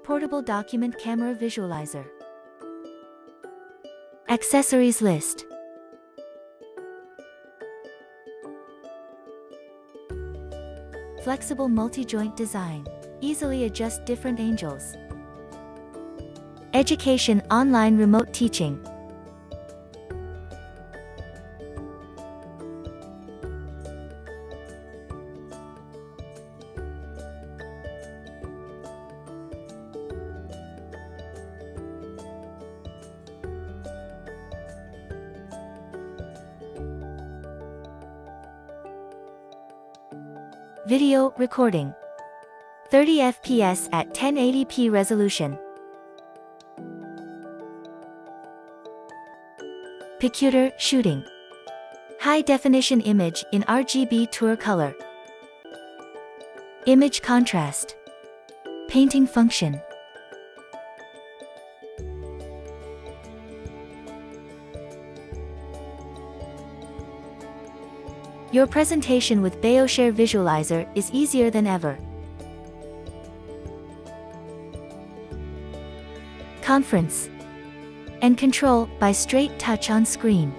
Portable document camera visualizer. Accessories list. Flexible multi-joint design. Easily adjust different angles. Education online remote teaching. Video recording. 30 fps at 1080p resolution. Picture shooting. High definition image in RGB tour color. Image contrast. Painting function. Your presentation with Wizualizer Visualizer is easier than ever. Conference. And control by straight touch on screen.